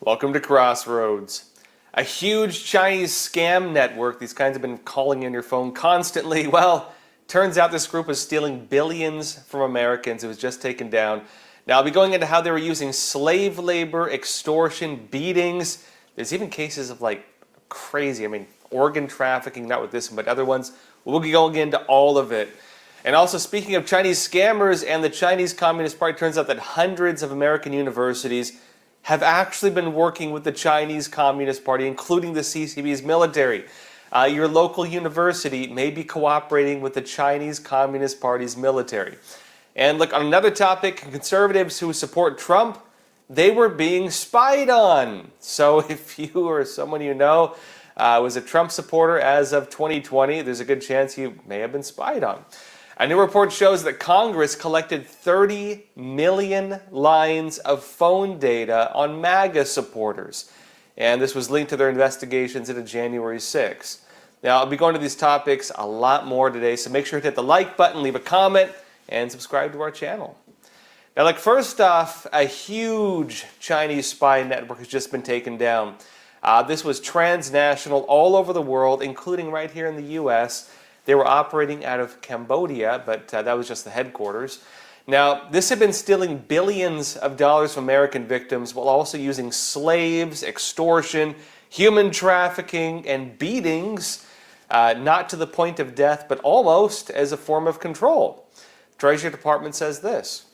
Welcome to Crossroads. A huge Chinese scam network. These kinds have been calling in your phone constantly. Well, turns out this group was stealing billions from Americans. It was just taken down. Now, I'll be going into how they were using slave labor, extortion, beatings. There's even cases of crazy, organ trafficking, not with this one, but other ones. We'll be going into all of it. And also, speaking of Chinese scammers and the Chinese Communist Party, it turns out that hundreds of American universities have actually been working with the Chinese Communist Party, including the CCP's military. Your local university may be cooperating with the Chinese Communist Party's military. And look, on another topic, conservatives who support Trump, they were being spied on. So if you or someone you know was a Trump supporter as of 2020, there's a good chance you may have been spied on. A new report shows that Congress collected 30 million lines of phone data on MAGA supporters. And this was linked to their investigations into January 6th. Now, I'll be going to these topics a lot more today, so make sure to hit the like button, leave a comment, and subscribe to our channel. Now, first off, a huge Chinese spy network has just been taken down. This was transnational all over the world, including right here in the U.S., They were operating out of Cambodia, but that was just the headquarters. Now, this had been stealing billions of dollars from American victims while also using slaves, extortion, human trafficking, and beatings, not to the point of death, but almost as a form of control. The Treasury Department says this.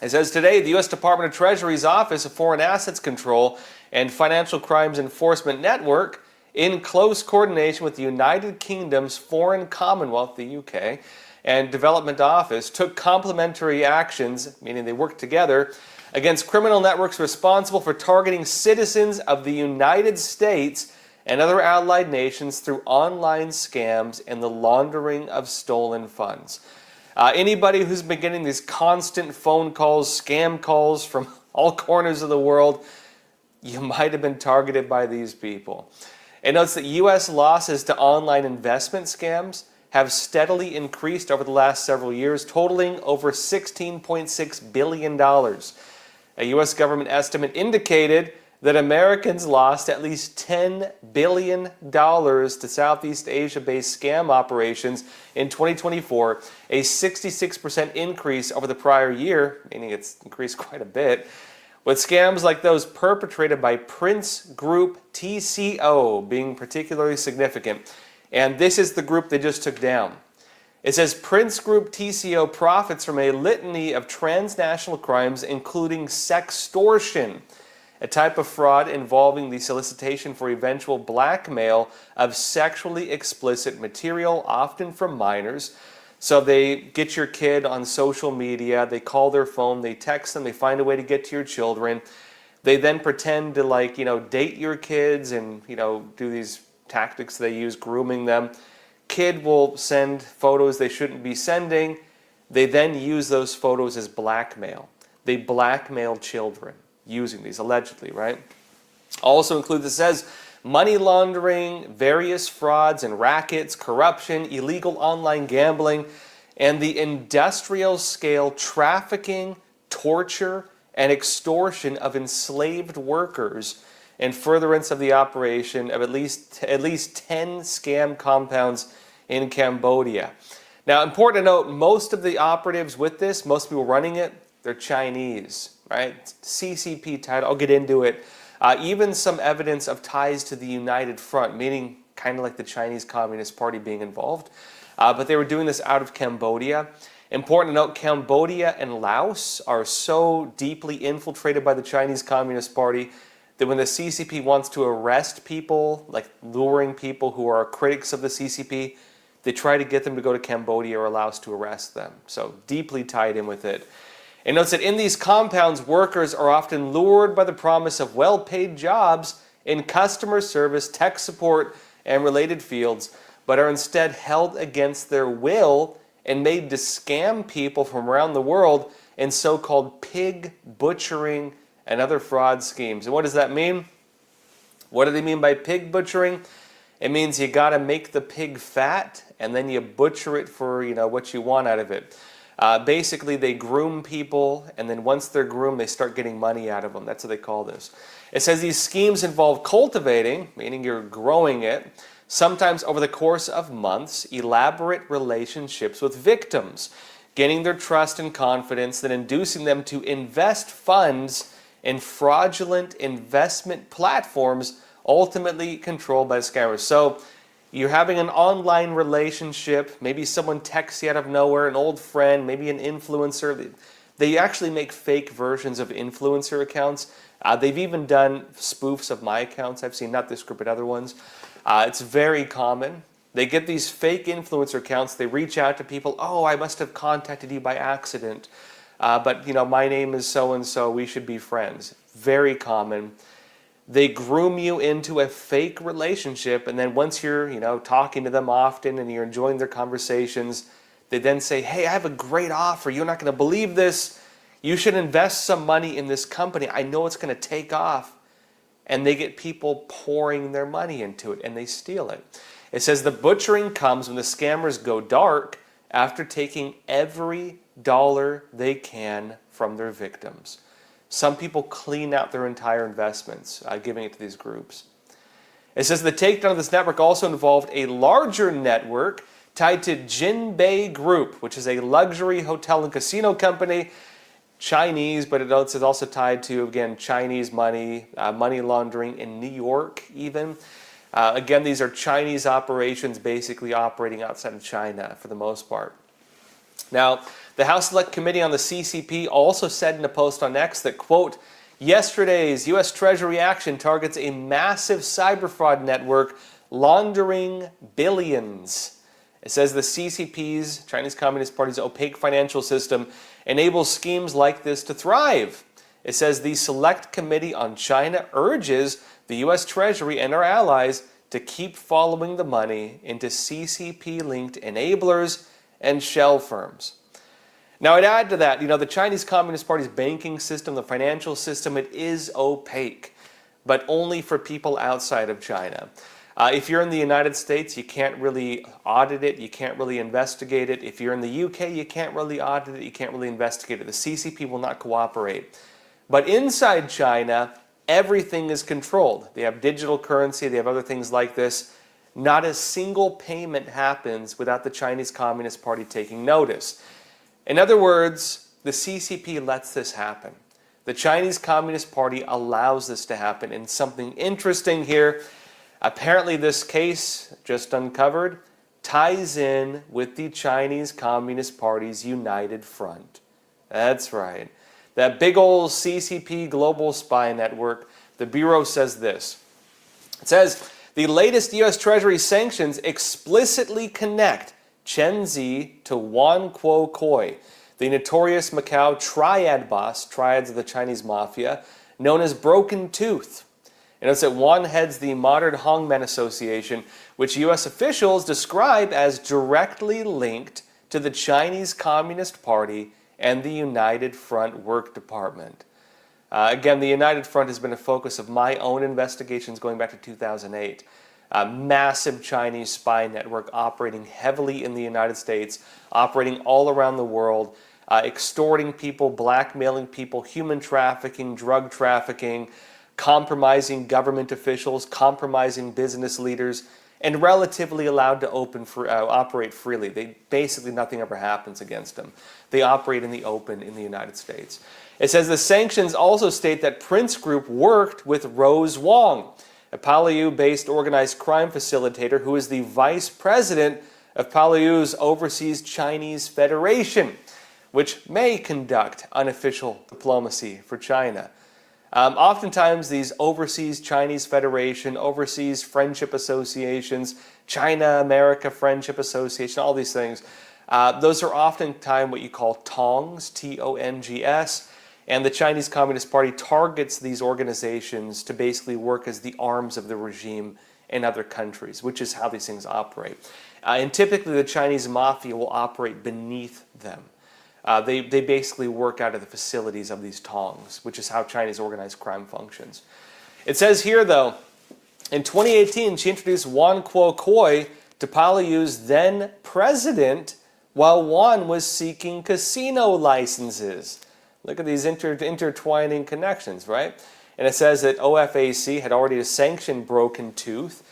It says today, the U.S. Department of Treasury's Office of Foreign Assets Control and Financial Crimes Enforcement Network, in close coordination with the United Kingdom's Foreign Commonwealth, the UK, and Development Office, took complementary actions, meaning they worked together, against criminal networks responsible for targeting citizens of the United States and other allied nations through online scams and the laundering of stolen funds. Anybody who's been getting these constant phone calls, scam calls from all corners of the world, you might have been targeted by these people. It notes that U.S. losses to online investment scams have steadily increased over the last several years, totaling over $16.6 billion. A U.S. government estimate indicated that Americans lost at least $10 billion to Southeast Asia-based scam operations in 2024, a 66% increase over the prior year, meaning it's increased quite a bit, with scams like those perpetrated by Prince Group TCO being particularly significant. And this is the group they just took down. It says Prince Group TCO profits from a litany of transnational crimes, including sextortion, a type of fraud involving the solicitation for eventual blackmail of sexually explicit material, often from minors. So they get your kid on social media, they call their phone, they text them, they find a way to get to your children. They then pretend to date your kids and, do these tactics they use, grooming them. Kid will send photos they shouldn't be sending. They then use those photos as blackmail. They blackmail children using these, allegedly, right? Also includes, it says, money laundering, various frauds and rackets, corruption, illegal online gambling, and the industrial-scale trafficking, torture, and extortion of enslaved workers in furtherance of the operation of at least 10 scam compounds in Cambodia. Now, important to note, most of the operatives with this, most people running it, they're Chinese, right? CCP title, I'll get into it. Even some evidence of ties to the United Front, meaning kind of like the Chinese Communist Party being involved. But they were doing this out of Cambodia. Important to note, Cambodia and Laos are so deeply infiltrated by the Chinese Communist Party that when the CCP wants to arrest people, like luring people who are critics of the CCP, they try to get them to go to Cambodia or Laos to arrest them. So deeply tied in with it. It notes that in these compounds, workers are often lured by the promise of well-paid jobs in customer service, tech support, and related fields, but are instead held against their will and made to scam people from around the world in so-called pig butchering and other fraud schemes. And what does that mean? What do they mean by pig butchering? It means you got to make the pig fat, and then you butcher it for what you want out of it. Basically, they groom people, and then once they're groomed, they start getting money out of them. That's what they call this. It says these schemes involve cultivating, meaning you're growing it, sometimes over the course of months, elaborate relationships with victims, gaining their trust and confidence, then inducing them to invest funds in fraudulent investment platforms ultimately controlled by the scammers. So you're having an online relationship, maybe someone texts you out of nowhere, an old friend, maybe an influencer. They actually make fake versions of influencer accounts. They've even done spoofs of my accounts. I've seen not this group, but other ones. It's very common. They get these fake influencer accounts. They reach out to people. Oh, I must have contacted you by accident. But, my name is so-and-so. We should be friends. Very common. They groom you into a fake relationship, and then once you're, talking to them often and you're enjoying their conversations, they then say, hey, I have a great offer. You're not going to believe this. You should invest some money in this company. I know it's going to take off. And they get people pouring their money into it, and they steal it. It says the butchering comes when the scammers go dark after taking every dollar they can from their victims. Some people clean out their entire investments, giving it to these groups. It says the takedown of this network also involved a larger network tied to Jinbei Group, which is a luxury hotel and casino company, Chinese, but it's also tied to, again, Chinese money, money laundering in New York even. Again, these are Chinese operations basically operating outside of China for the most part. Now, the House Select Committee on the CCP also said in a post on X that, quote, yesterday's U.S. Treasury action targets a massive cyber fraud network laundering billions. It says the CCP's, Chinese Communist Party's opaque financial system, enables schemes like this to thrive. It says the Select Committee on China urges the U.S. Treasury and our allies to keep following the money into CCP-linked enablers and shell firms. Now, I'd add to that, the Chinese Communist Party's banking system, the financial system, it is opaque, but only for people outside of China. If you're in the United States, you can't really audit it, you can't really investigate it. If you're in the UK, you can't really audit it, you can't really investigate it. The CCP will not cooperate. But inside China, everything is controlled. They have digital currency, they have other things like this. Not a single payment happens without the Chinese Communist Party taking notice. In other words, the CCP lets this happen. The Chinese Communist Party allows this to happen. And something interesting here, apparently this case, just uncovered, ties in with the Chinese Communist Party's United Front. That's right. That big old CCP global spy network, the Bureau says this. It says, the latest U.S. Treasury sanctions explicitly connect Chen Zi to Wan Kuo-Kui, the notorious Macau triad boss, triads of the Chinese mafia, known as Broken Tooth. And it's that Wan heads the Modern Hongmen Association, which U.S. officials describe as directly linked to the Chinese Communist Party and the United Front Work Department. Again, the United Front has been a focus of my own investigations going back to 2008. A massive Chinese spy network operating heavily in the United States, operating all around the world, extorting people, blackmailing people, human trafficking, drug trafficking, compromising government officials, compromising business leaders, and relatively allowed to operate freely. Basically, nothing ever happens against them. They operate in the open in the United States. It says the sanctions also state that Prince Group worked with Rose Wong, a Palau-based organized crime facilitator who is the vice president of Palau's Overseas Chinese Federation, which may conduct unofficial diplomacy for China. Oftentimes, these Overseas Chinese Federation, Overseas Friendship Associations, China-America Friendship Association, all these things, those are oftentimes what you call tongs, T-O-N-G-S, and the Chinese Communist Party targets these organizations to basically work as the arms of the regime in other countries, which is how these things operate. And typically, the Chinese mafia will operate beneath them. They basically work out of the facilities of these tongs, which is how Chinese organized crime functions. It says here, though, in 2018, she introduced Wan Kuo-Kui to Palau's then president, while one was seeking casino licenses. Look at these intertwining connections, right? And it says that OFAC had already sanctioned Broken Tooth,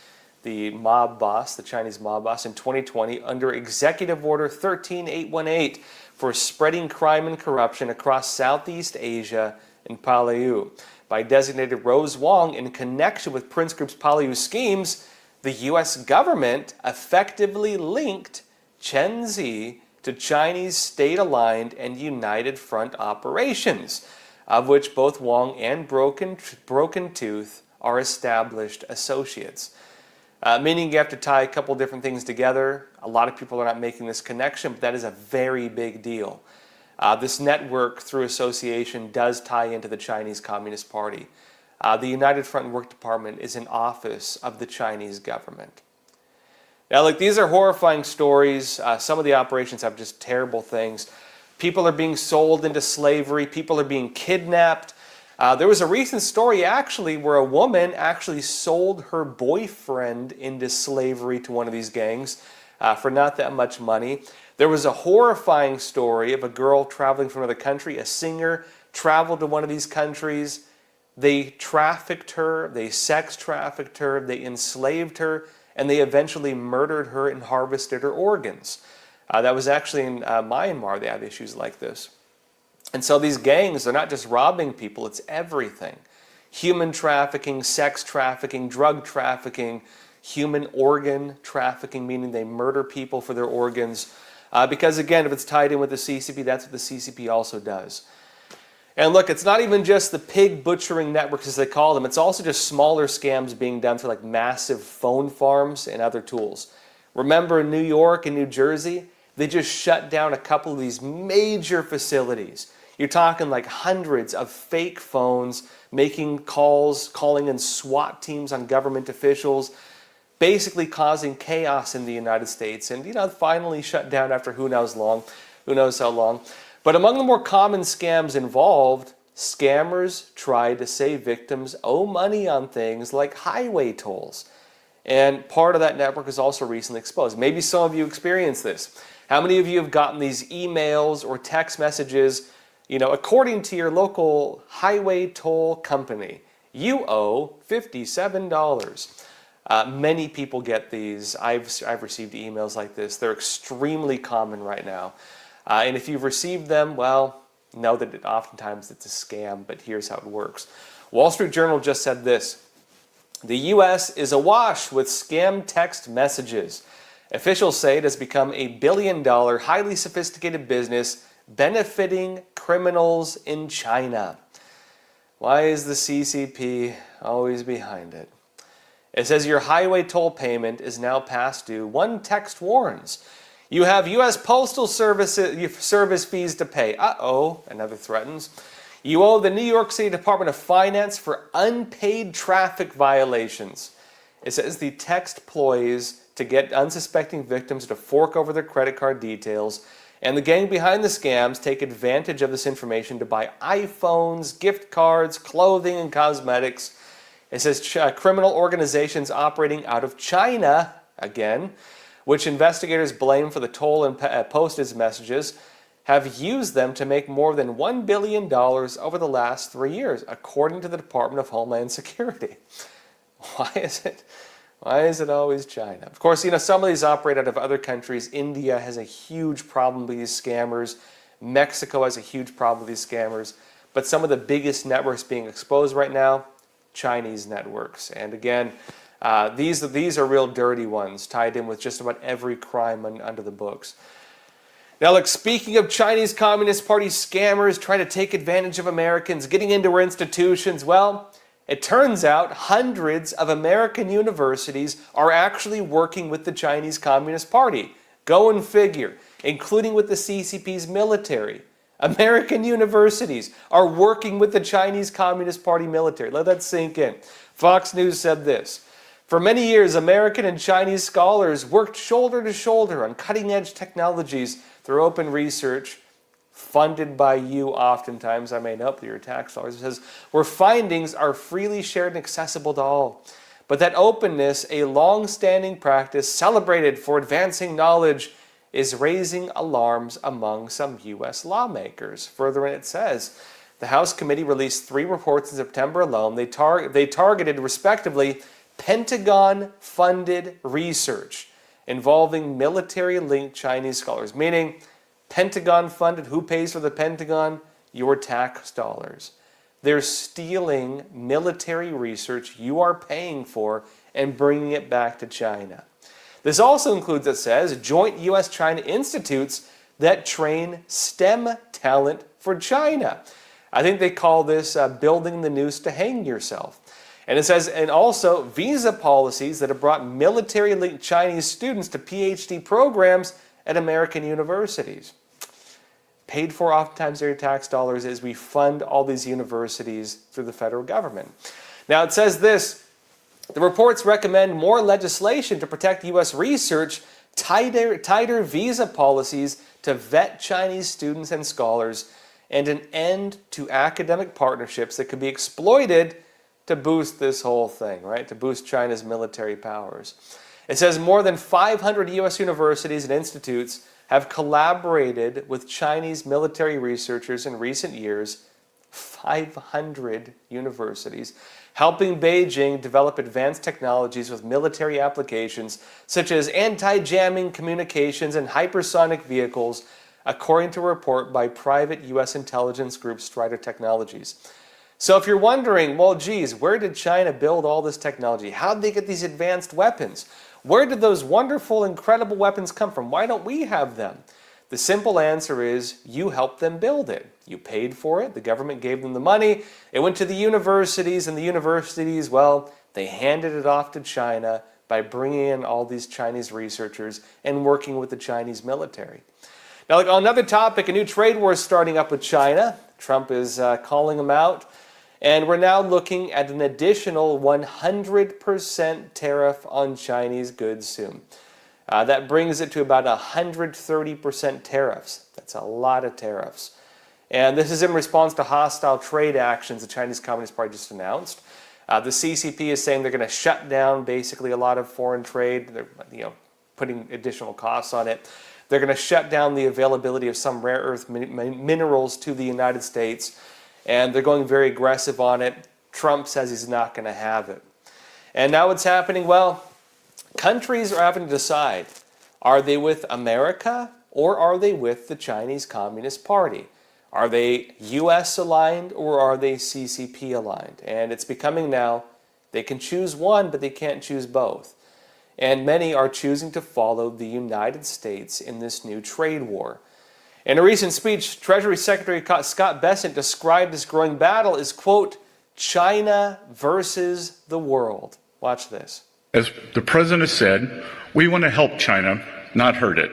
the mob boss, the Chinese mob boss, in 2020 under Executive Order 13818 for spreading crime and corruption across Southeast Asia and Palau. By designated Rose Wong in connection with Prince Group's Palau schemes, the U.S. government effectively linked Chen Zi to Chinese state-aligned and United Front operations, of which both Wong and Broken Tooth are established associates. Meaning you have to tie a couple different things together. A lot of people are not making this connection, but that is a very big deal. This network through association does tie into the Chinese Communist Party. The United Front Work Department is an office of the Chinese government. Now, look, these are horrifying stories. Some of the operations have just terrible things. People are being sold into slavery. People are being kidnapped. There was a recent story, actually, where a woman actually sold her boyfriend into slavery to one of these gangs for not that much money. There was a horrifying story of a girl traveling from another country. A singer traveled to one of these countries. They trafficked her. They sex trafficked her. They enslaved her. And they eventually murdered her and harvested her organs. That was actually in Myanmar. They have issues like this. And so these gangs, they're not just robbing people, it's everything. Human trafficking, sex trafficking, drug trafficking, human organ trafficking, meaning they murder people for their organs. Because again, if it's tied in with the CCP, that's what the CCP also does. And look, it's not even just the pig butchering networks as they call them, it's also just smaller scams being done through like massive phone farms and other tools. Remember in New York and New Jersey, they just shut down a couple of these major facilities. You're talking like hundreds of fake phones, making calls, calling in SWAT teams on government officials, basically causing chaos in the United States. And, finally shut down after who knows how long. But among the more common scams involved, scammers tried to say victims owe money on things like highway tolls. And part of that network is also recently exposed. Maybe some of you experienced this. How many of you have gotten these emails or text messages, according to your local highway toll company, you owe $57. Many people get these. I've received emails like this. They're extremely common right now. And if you've received them, well, know that oftentimes it's a scam, but here's how it works. Wall Street Journal just said this: the U.S. is awash with scam text messages. Officials say it has become a billion-dollar, highly sophisticated business benefiting criminals in China. Why is the CCP always behind it? It says your highway toll payment is now past due. One text warns. You have U.S. Postal Service fees to pay. Uh-oh, another threatens. You owe the New York City Department of Finance for unpaid traffic violations. It says the text ploys to get unsuspecting victims to fork over their credit card details, and the gang behind the scams take advantage of this information to buy iPhones, gift cards, clothing, and cosmetics. It says criminal organizations operating out of China, again, which investigators blame for the toll and postage messages, have used them to make more than $1 billion over the last 3 years, according to the Department of Homeland Security. Why is it always China? Of course, some of these operate out of other countries. India has a huge problem with these scammers. Mexico has a huge problem with these scammers. But some of the biggest networks being exposed right now, Chinese networks. And again, these are real dirty ones, tied in with just about every crime under the books. Now look, speaking of Chinese Communist Party scammers trying to take advantage of Americans, getting into our institutions, well, it turns out hundreds of American universities are actually working with the Chinese Communist Party. Go and figure, including with the CCP's military. American universities are working with the Chinese Communist Party military. Let that sink in. Fox News said this: for many years, American and Chinese scholars worked shoulder to shoulder on cutting-edge technologies through open research, funded by you oftentimes, I may know, your tax dollars. It says, where findings are freely shared and accessible to all. But that openness, a long-standing practice celebrated for advancing knowledge, is raising alarms among some U.S. lawmakers. Further in, it says, the House committee released 3 reports in September alone. They targeted, respectively, Pentagon-funded research involving military-linked Chinese scholars, meaning Pentagon-funded. Who pays for the Pentagon? Your tax dollars. They're stealing military research you are paying for and bringing it back to China. This also includes, it says, joint U.S.-China institutes that train STEM talent for China. I think they call this building the noose to hang yourself. And it says, and also visa policies that have brought military-linked Chinese students to PhD programs at American universities. Paid for oftentimes their tax dollars as we fund all these universities through the federal government. Now it says this, the reports recommend more legislation to protect U.S. research, tighter visa policies to vet Chinese students and scholars, and an end to academic partnerships that could be exploited to boost this whole thing, right? To boost China's military powers. It says more than 500 U.S. universities and institutes have collaborated with Chinese military researchers in recent years, 500 universities, helping Beijing develop advanced technologies with military applications such as anti-jamming communications and hypersonic vehicles, according to a report by private U.S. intelligence group Strider Technologies. So if you're wondering, well, geez, where did China build all this technology? How did they get these advanced weapons? Where did those wonderful, incredible weapons come from? Why don't we have them? The simple answer is you helped them build it. You paid for it. The government gave them the money. It went to the universities, and the universities, well, they handed it off to China by bringing in all these Chinese researchers and working with the Chinese military. Now, like on another topic, a new trade war is starting up with China. Trump is calling them out. And we're now looking at an additional 100% tariff on Chinese goods soon. That brings it to about 130% tariffs. That's a lot of tariffs. And this is in response to hostile trade actions the Chinese Communist Party just announced. The CCP is saying they're going to shut down basically a lot of foreign trade. They're putting additional costs on it. They're going to shut down the availability of some rare earth minerals to the United States. And they're going very aggressive on it. Trump says he's not going to have it. And now what's happening? Well, countries are having to decide, are they with America or are they with the Chinese Communist Party? Are they U.S. aligned or are they CCP aligned? And it's becoming now, they can choose one, but they can't choose both. And many are choosing to follow the United States in this new trade war. In a recent speech, Treasury Secretary Scott Bessent described this growing battle as, quote, China versus the world. Watch this. As the president said, we want to help China, not hurt it.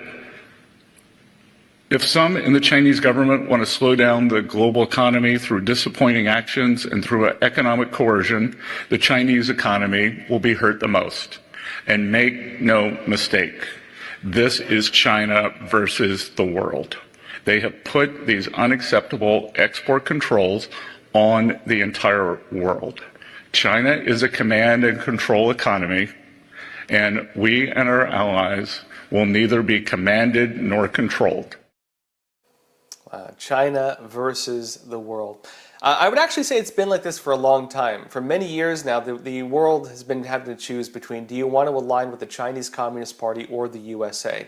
If some in the Chinese government want to slow down the global economy through disappointing actions and through economic coercion, the Chinese economy will be hurt the most. And make no mistake, this is China versus the world. They have put these unacceptable export controls on the entire world. China is a command and control economy, and we and our allies will neither be commanded nor controlled. China versus the world. I would actually say it's been like this for a long time. For many years now, the world has been having to choose between, do you want to align with the Chinese Communist Party or the USA?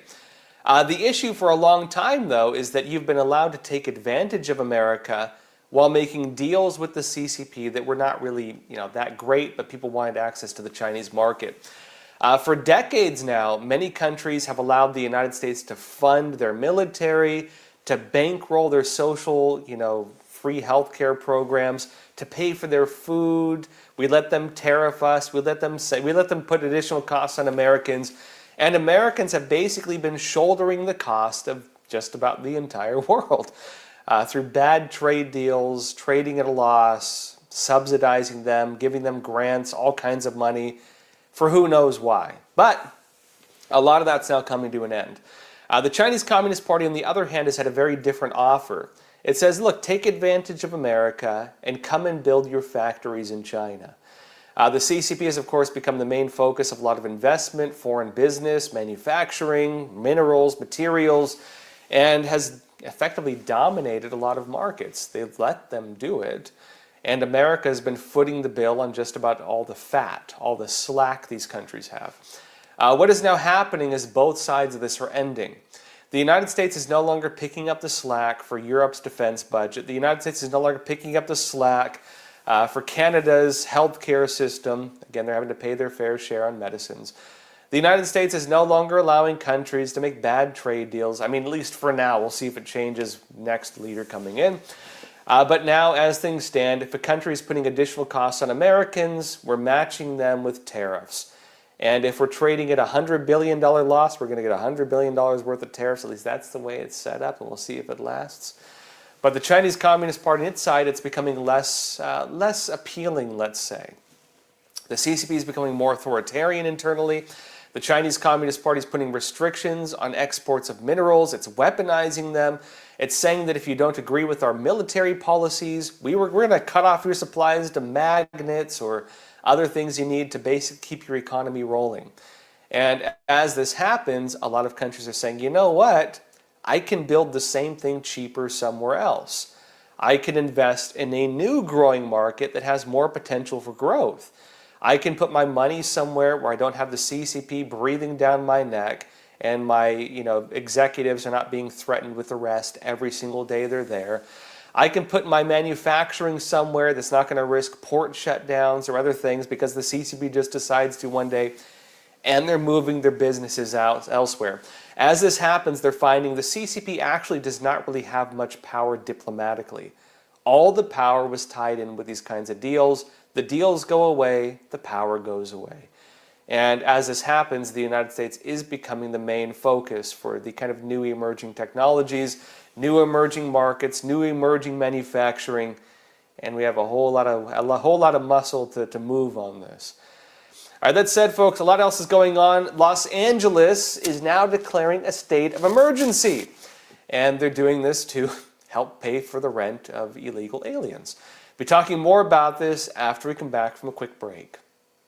The issue for a long time, though, is that you've been allowed to take advantage of America while making deals with the CCP that were not really, that great, but people wanted access to the Chinese market. For decades now, many countries have allowed the United States to fund their military, to bankroll their social, free healthcare programs, to pay for their food. We let them tariff us. We let them put additional costs on Americans. And Americans have basically been shouldering the cost of just about the entire world through bad trade deals, trading at a loss, subsidizing them, giving them grants, all kinds of money for who knows why. But a lot of that's now coming to an end. The Chinese Communist Party, on the other hand, has had a very different offer. It says, look, take advantage of America and come and build your factories in China. The CCP has, of course, become the main focus of a lot of investment, foreign business, manufacturing, minerals, materials, and has effectively dominated a lot of markets. They've let them do it. And America has been footing the bill on just about all the fat, all the slack these countries have. What is now happening is both sides of this are ending. The United States is no longer picking up the slack for Europe's defense budget. The United States is no longer picking up the slack for Canada's healthcare system. Again, they're having to pay their fair share on medicines. The United States is no longer allowing countries to make bad trade deals. I mean, at least for now. We'll see if it changes next leader coming in. But now, as things stand, if a country is putting additional costs on Americans, we're matching them with tariffs. And if we're trading at a $100 billion loss, we're going to get $100 billion worth of tariffs. At least that's the way it's set up, and we'll see if it lasts. But the Chinese Communist Party, on its side, it's becoming less appealing, let's say. The CCP is becoming more authoritarian internally. The Chinese Communist Party is putting restrictions on exports of minerals. It's weaponizing them. It's saying that if you don't agree with our military policies, we're going to cut off your supplies to magnets or other things you need to basically keep your economy rolling. And as this happens, a lot of countries are saying, you know what? I can build the same thing cheaper somewhere else. I can invest in a new growing market that has more potential for growth. I can put my money somewhere where I don't have the CCP breathing down my neck and my executives are not being threatened with arrest every single day they're there. I can put my manufacturing somewhere that's not going to risk port shutdowns or other things because the CCP just decides to one day, and they're moving their businesses out elsewhere. As this happens, they're finding the CCP actually does not really have much power diplomatically. All the power was tied in with these kinds of deals. The deals go away, the power goes away. And as this happens, the United States is becoming the main focus for the kind of new emerging technologies, new emerging markets, new emerging manufacturing, and we have a whole lot of muscle to move on this. All right, that said, folks, a lot else is going on. Los Angeles is now declaring a state of emergency, and they're doing this to help pay for the rent of illegal aliens. Be talking more about this after we come back from a quick break.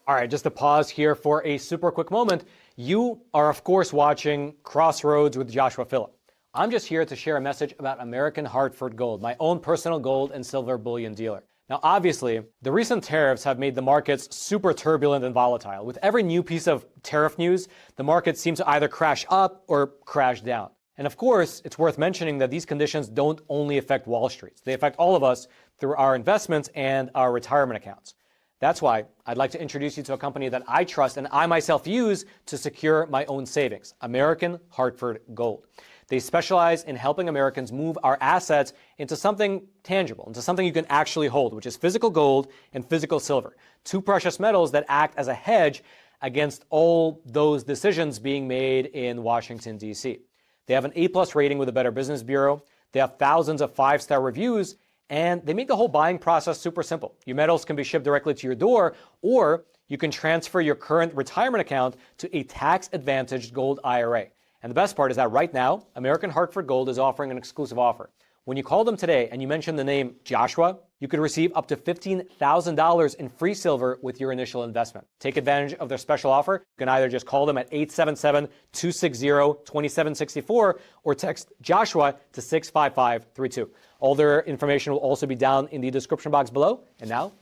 All right, just to pause here for a super quick moment. You are, of course, watching Crossroads with Joshua Phillip. I'm just here to share a message about American Hartford Gold, my own personal gold and silver bullion dealer. Now, obviously, the recent tariffs have made the markets super turbulent and volatile. With every new piece of tariff news, the markets seem to either crash up or crash down. And of course, it's worth mentioning that these conditions don't only affect Wall Street. They affect all of us through our investments and our retirement accounts. That's why I'd like to introduce you to a company that I trust and I myself use to secure my own savings, American Hartford Gold. They specialize in helping Americans move our assets into something tangible, into something you can actually hold, which is physical gold and physical silver, two precious metals that act as a hedge against all those decisions being made in Washington, D.C. They have an A+ rating with the Better Business Bureau. They have thousands of 5-star reviews, and they make the whole buying process super simple. Your metals can be shipped directly to your door, or you can transfer your current retirement account to a tax-advantaged gold IRA. And the best part is that right now, American Hartford Gold is offering an exclusive offer. When you call them today and you mention the name Joshua, you could receive up to $15,000 in free silver with your initial investment. Take advantage of their special offer. You can either just call them at 877-260-2764 or text Joshua to 65532. All their information will also be down in the description box below. And now,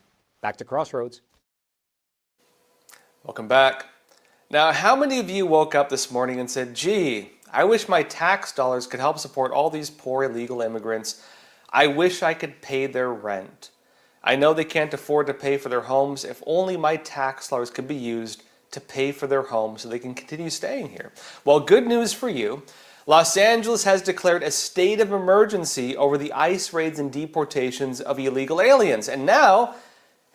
back to Crossroads. Welcome back. Now, how many of you woke up this morning and said, gee, I wish my tax dollars could help support all these poor illegal immigrants. I wish I could pay their rent. I know they can't afford to pay for their homes. If only my tax dollars could be used to pay for their homes so they can continue staying here. Well, good news for you. Los Angeles has declared a state of emergency over the ICE raids and deportations of illegal aliens. And now,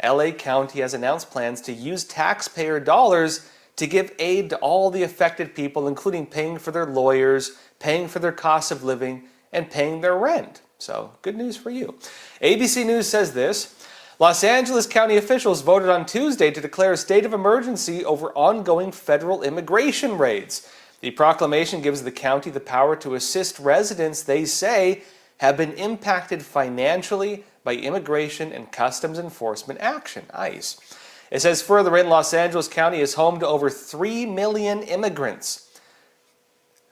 LA County has announced plans to use taxpayer dollars to give aid to all the affected people, including paying for their lawyers, paying for their cost of living, and paying their rent. So, good news for you. ABC News says this: Los Angeles County officials voted on Tuesday to declare a state of emergency over ongoing federal immigration raids. The proclamation gives the county the power to assist residents they say have been impacted financially by immigration and customs enforcement action, ICE. It says further in, Los Angeles County is home to over 3 million immigrants.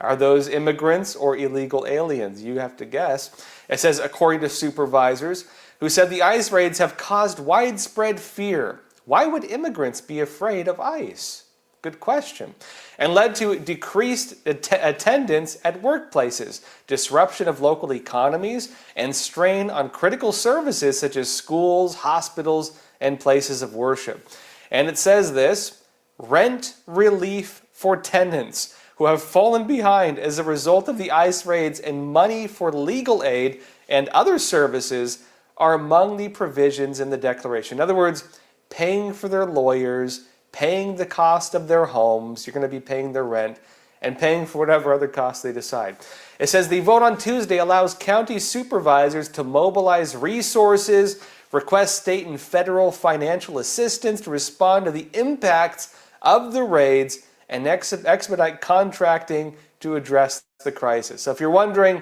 Are those immigrants or illegal aliens? You have to guess. It says, according to supervisors who said the ICE raids have caused widespread fear. Why would immigrants be afraid of ICE? Good question. And led to decreased attendance at workplaces, disruption of local economies, and strain on critical services such as schools, hospitals, and places of worship. And it says this, rent relief for tenants who have fallen behind as a result of the ICE raids and money for legal aid and other services are among the provisions in the declaration. In other words, paying for their lawyers, paying the cost of their homes, you're going to be paying their rent, and paying for whatever other costs they decide. It says the vote on Tuesday allows county supervisors to mobilize resources, request state and federal financial assistance to respond to the impacts of the raids, and expedite contracting to address the crisis. So if you're wondering,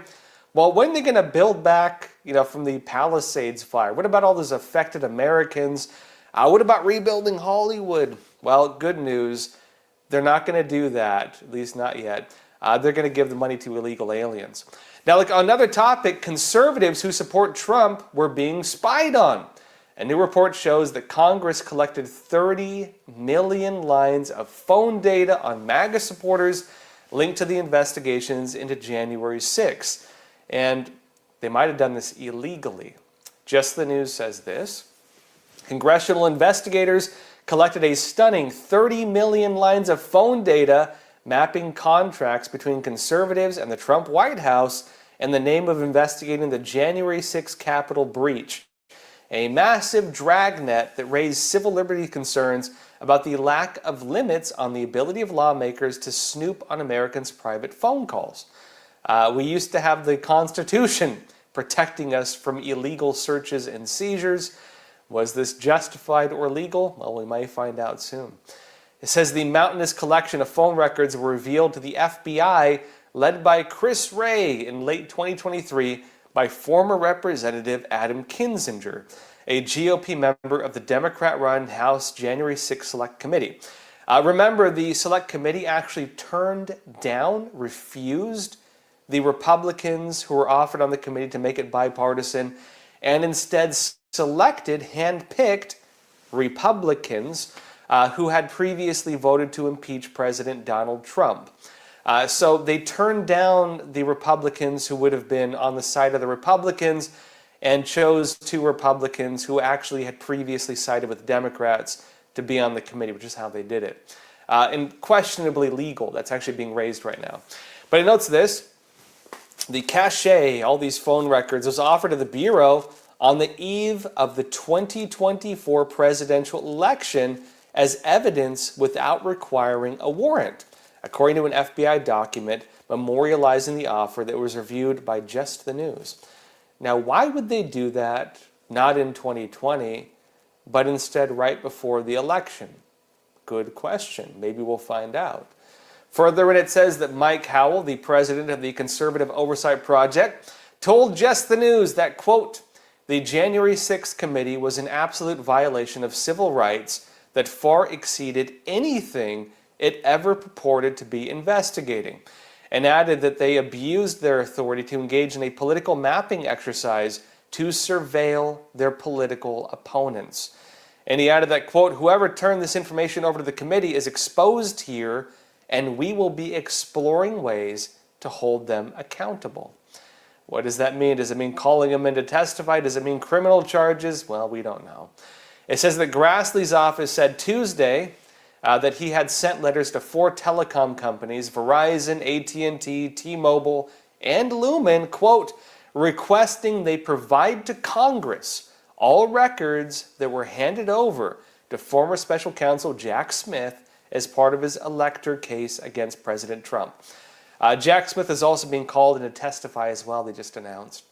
well, when are they going to build back, from the Palisades fire? What about all those affected Americans? What about rebuilding Hollywood? Well, good news. They're not going to do that, at least not yet. They're going to give the money to illegal aliens. Now, on another topic, conservatives who support Trump were being spied on. A new report shows that Congress collected 30 million lines of phone data on MAGA supporters linked to the investigations into January 6th. And they might have done this illegally. Just the News says this. Congressional investigators collected a stunning 30 million lines of phone data mapping contracts between conservatives and the Trump White House in the name of investigating the January 6th Capitol breach. A massive dragnet that raised civil liberty concerns about the lack of limits on the ability of lawmakers to snoop on Americans' private phone calls. We used to have the Constitution protecting us from illegal searches and seizures. Was this justified or legal? Well, we may find out soon. It says the mountainous collection of phone records were revealed to the FBI, led by Chris Wray in late 2023 by former Representative Adam Kinzinger, a GOP member of the Democrat-run House January 6 Select Committee. Remember, the Select Committee actually refused the Republicans who were offered on the committee to make it bipartisan, and instead selected, handpicked Republicans who had previously voted to impeach President Donald Trump. So they turned down the Republicans who would have been on the side of the Republicans and chose two Republicans who actually had previously sided with Democrats to be on the committee, which is how they did it. And questionably legal. That's actually being raised right now. But it notes this. The cache, all these phone records, was offered to the Bureau on the eve of the 2024 presidential election as evidence without requiring a warrant, according to an FBI document memorializing the offer that was reviewed by Just the News. Now, why would they do that not in 2020, but instead right before the election? Good question. Maybe we'll find out. Further in, it says that Mike Howell, the president of the Conservative Oversight Project, told Just the News that, quote, the January 6th committee was an absolute violation of civil rights that far exceeded anything it ever purported to be investigating, and added that they abused their authority to engage in a political mapping exercise to surveil their political opponents. And he added that, quote, whoever turned this information over to the committee is exposed here, and we will be exploring ways to hold them accountable. What does that mean? Does it mean calling them in to testify? Does it mean criminal charges? Well, we don't know. It says that Grassley's office said Tuesday that he had sent letters to 4 telecom companies, Verizon, AT&T, T-Mobile, and Lumen, quote, requesting they provide to Congress all records that were handed over to former special counsel Jack Smith as part of his elector case against President Trump. Jack Smith is also being called in to testify as well, they just announced.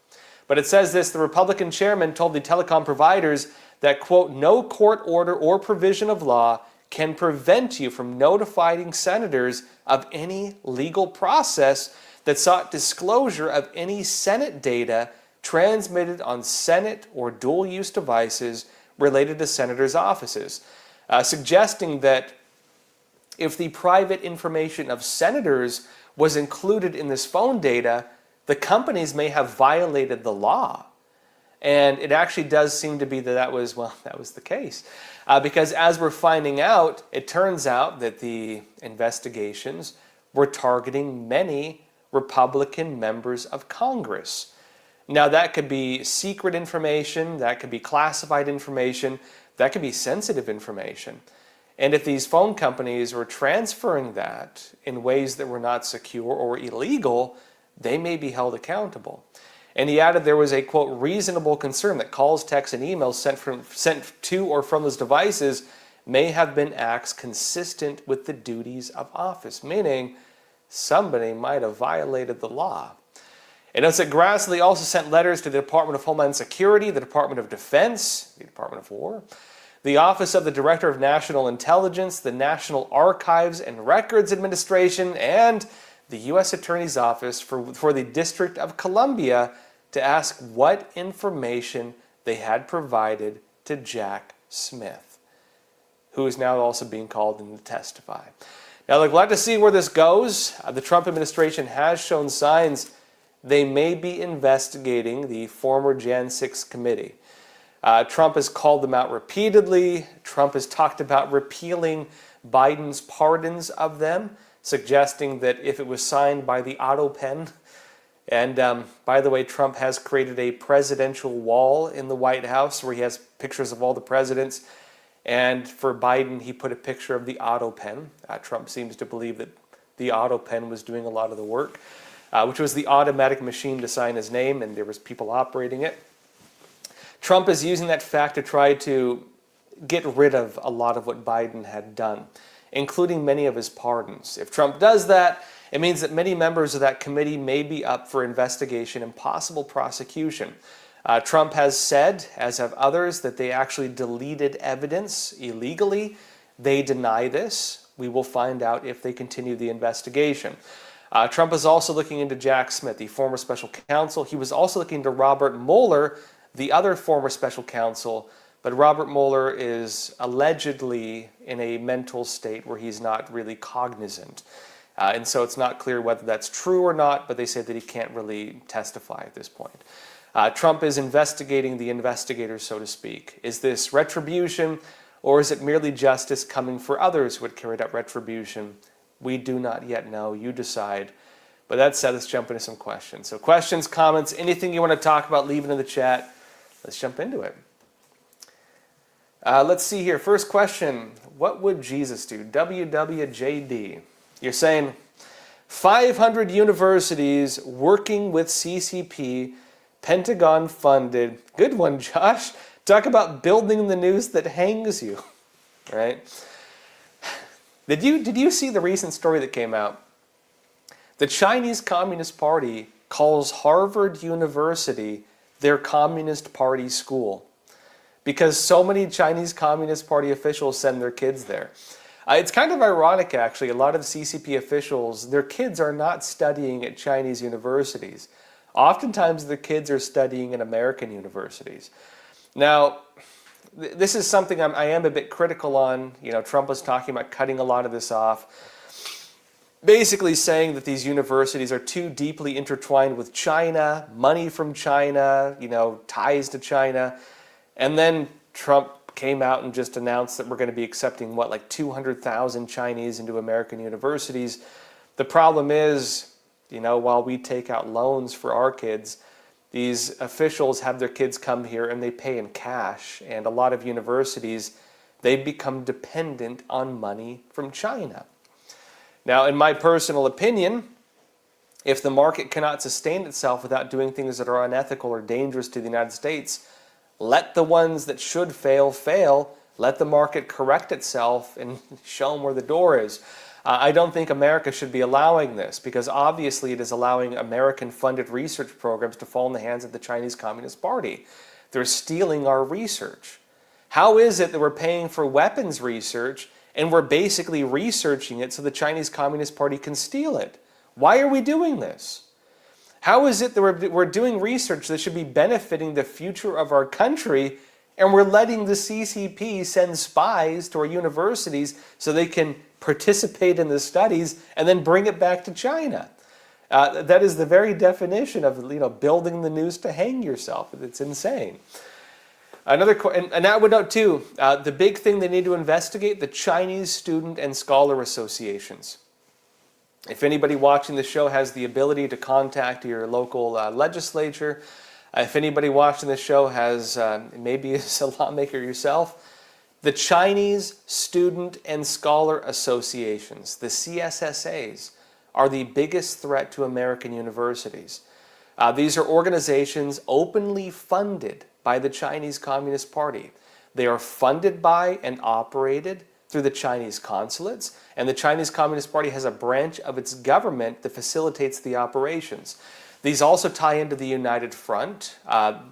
But it says this, the Republican chairman told the telecom providers that, quote, no court order or provision of law can prevent you from notifying senators of any legal process that sought disclosure of any Senate data transmitted on Senate or dual-use devices related to senators' offices. suggesting that if the private information of senators was included in this phone data, the companies may have violated the law. And it actually does seem to be that was the case. Because as we're finding out, it turns out that the investigations were targeting many Republican members of Congress. Now, that could be secret information, that could be classified information, that could be sensitive information. And if these phone companies were transferring that in ways that were not secure or illegal, they may be held accountable. And he added there was a, quote, reasonable concern that calls, texts, and emails sent to or from those devices may have been acts consistent with the duties of office, meaning somebody might have violated the law. It notes that Grassley also sent letters to the Department of Homeland Security, the Department of Defense, the Department of War, the Office of the Director of National Intelligence, the National Archives and Records Administration, and the U.S. Attorney's Office for the District of Columbia to ask what information they had provided to Jack Smith, who is now also being called in to testify. Now, we're glad to see where this goes. The Trump administration has shown signs they may be investigating the former Jan 6 committee. Trump has called them out repeatedly. Trump has talked about repealing Biden's pardons of them, suggesting that if it was signed by the auto pen, and by the way, Trump has created a presidential wall in the White House where he has pictures of all the presidents, and for Biden, he put a picture of the auto pen. Trump seems to believe that the auto pen was doing a lot of the work, which was the automatic machine to sign his name, and there was people operating it. Trump is using that fact to try to get rid of a lot of what Biden had done, including many of his pardons. If Trump does that, it means that many members of that committee may be up for investigation and possible prosecution. Trump has said, as have others, that they actually deleted evidence illegally. They deny this. We will find out if they continue the investigation. Trump is also looking into Jack Smith, the former special counsel. He was also looking into Robert Mueller, the other former special counsel, but Robert Mueller is allegedly in a mental state where he's not really cognizant. And so it's not clear whether that's true or not, but they say that he can't really testify at this point. Trump is investigating the investigators, so to speak. Is this retribution, or is it merely justice coming for others who had carried out retribution? We do not yet know. You decide. But that said, let's jump into some questions. So questions, comments, anything you want to talk about, leave it in the chat. Let's jump into it. Let's see here. First question. What would Jesus do? WWJD. You're saying 500 universities working with CCP, Pentagon funded. Good one, Josh. Talk about building the news that hangs you, right? Did you see the recent story that came out? The Chinese Communist Party calls Harvard University their Communist Party school because so many Chinese Communist Party officials send their kids there. It's kind of ironic, actually. A lot of CCP officials, their kids are not studying at Chinese universities. Oftentimes, their kids are studying in American universities. Now, this is something I am a bit critical on. You know, Trump was talking about cutting a lot of this off, basically saying that these universities are too deeply intertwined with China, money from China, you know, ties to China. And then Trump came out and just announced that we're going to be accepting, what, like 200,000 Chinese into American universities. The problem is, you know, while we take out loans for our kids, these officials have their kids come here and they pay in cash. And a lot of universities, they've become dependent on money from China. Now, in my personal opinion, if the market cannot sustain itself without doing things that are unethical or dangerous to the United States, let the ones that should fail, fail. Let the market correct itself and show them where the door is. I don't think America should be allowing this because obviously it is allowing American-funded research programs to fall in the hands of the Chinese Communist Party. They're stealing our research. How is it that we're paying for weapons research and we're basically researching it so the Chinese Communist Party can steal it? Why are we doing this? How is it that we're doing research that should be benefiting the future of our country And we're letting the CCP send spies to our universities so they can participate in the studies and then bring it back to China. That is the very definition of building the noose to hang yourself. It's insane. And I would note too, the big thing they need to investigate, the Chinese student and scholar associations. If anybody watching the show has the ability to contact your local legislature, if anybody watching the show has, maybe is a lawmaker yourself, the Chinese Student and Scholar Associations, the CSSAs, are the biggest threat to American universities. These are organizations openly funded by the Chinese Communist Party. They are funded by and operated through the Chinese consulates, and the Chinese Communist Party has a branch of its government that facilitates the operations. These also tie into the United Front.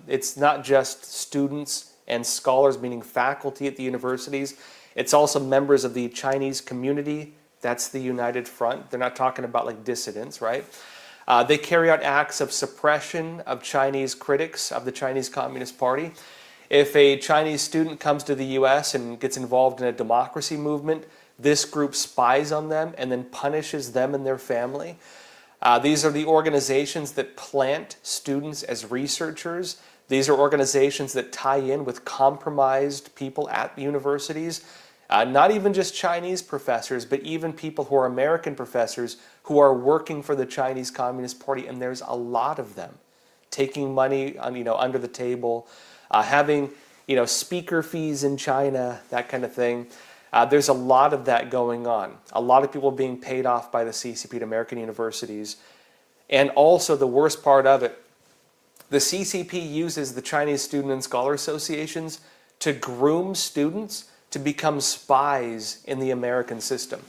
It's not just students and scholars, meaning faculty at the universities. It's also members of the Chinese community. That's the United Front. They're not talking about like dissidents, right? They carry out acts of suppression of Chinese critics of the Chinese Communist Party. If a Chinese student comes to the US and gets involved in a democracy movement, this group spies on them and then punishes them and their family. These are the organizations that plant students as researchers. These are organizations that tie in with compromised people at universities. Not even just Chinese professors, but even people who are American professors who are working for the Chinese Communist Party, and there's a lot of them taking money under the table, having speaker fees in China, that kind of thing. There's a lot of that going on. A lot of people being paid off by the CCP to American universities. And also the worst part of it, the CCP uses the Chinese Student and Scholar Associations to groom students to become spies in the American system.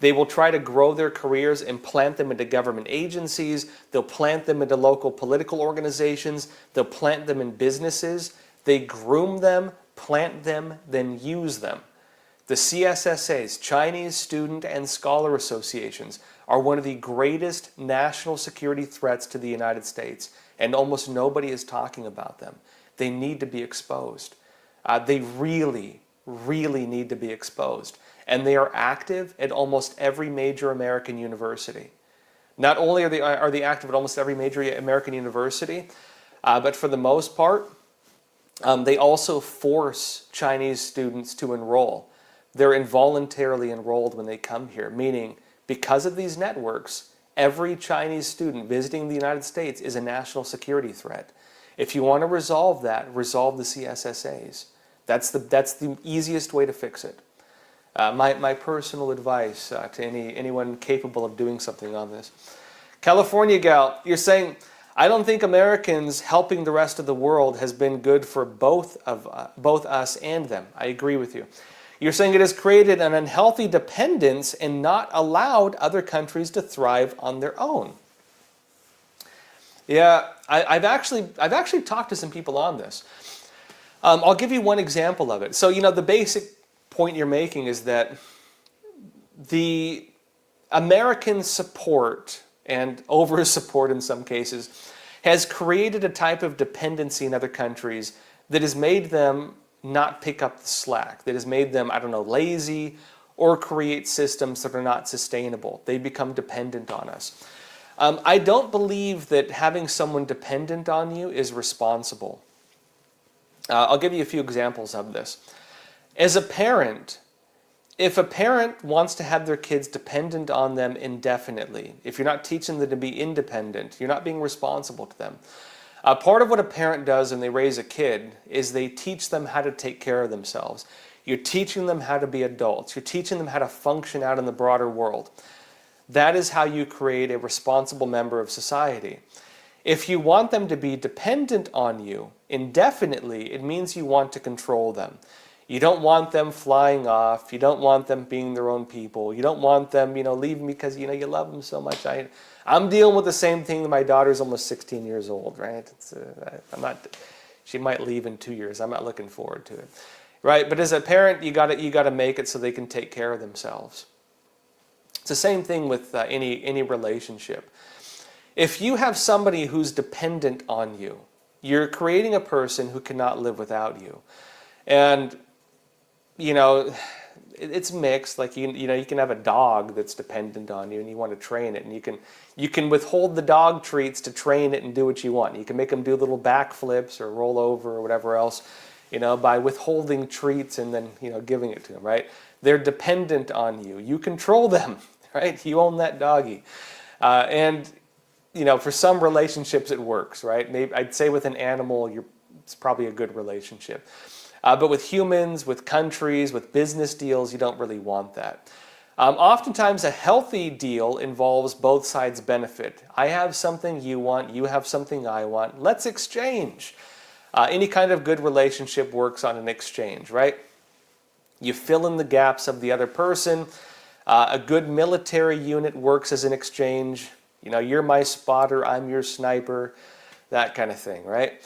They will try to grow their careers and plant them into government agencies. They'll plant them into local political organizations. They'll plant them in businesses. They groom them, plant them, then use them. The CSSAs, Chinese Student and Scholar Associations, are one of the greatest national security threats to the United States, and almost nobody is talking about them. They need to be exposed. They really need to be exposed. And they are active at almost every major American university. Not only are they active at almost every major American university, but for the most part, they also force Chinese students to enroll. They're involuntarily enrolled when they come here, meaning because of these networks, every Chinese student visiting the United States is a national security threat. If you want to resolve that, resolve the CSSAs. That's the easiest way to fix it. My personal advice to anyone capable of doing something on this. California gal, you're saying, I don't think Americans helping the rest of the world has been good for both us and them. I agree with you. You're saying it has created an unhealthy dependence and not allowed other countries to thrive on their own. Yeah, I've actually talked to some people on this. I'll give you one example of it. So, the basic point you're making is that the American support, and over-support in some cases, has created a type of dependency in other countries that has made them not pick up the slack, that has made them, lazy, or create systems that are not sustainable. They become dependent on us. I don't believe that having someone dependent on you is responsible. I'll give you a few examples of this. As a parent, if a parent wants to have their kids dependent on them indefinitely, if you're not teaching them to be independent, you're not being responsible to them. Part of what a parent does when they raise a kid is they teach them how to take care of themselves. You're teaching them how to be adults. You're teaching them how to function out in the broader world. That is how you create a responsible member of society. If you want them to be dependent on you indefinitely, it means you want to control them. You don't want them flying off. You don't want them being their own people. You don't want them, leaving because, you love them so much. I'm dealing with the same thing that my daughter's almost 16 years old, right? She might leave in 2 years. I'm not looking forward to it, right? But as a parent, you got to make it so they can take care of themselves. It's the same thing with any relationship. If you have somebody who's dependent on you, you're creating a person who cannot live without you. And, you know, it's mixed. Like, you know, you can have a dog that's dependent on you and you want to train it, and you can withhold the dog treats to train it and do what you want. You can make them do little backflips or roll over or whatever else, you know, by withholding treats and then, you know, giving it to them, right? They're dependent on you. You control them, right? You own that doggy. And, you know, for some relationships it works, right? Maybe I'd say with an animal, it's probably a good relationship. But with humans, with countries, with business deals, you don't really want that. Oftentimes a healthy deal involves both sides benefit. I have something you want, you have something I want. Let's exchange. Any kind of good relationship works on an exchange, right? You fill in the gaps of the other person. A good military unit works as an exchange. You know, you're my spotter, I'm your sniper, that kind of thing, right?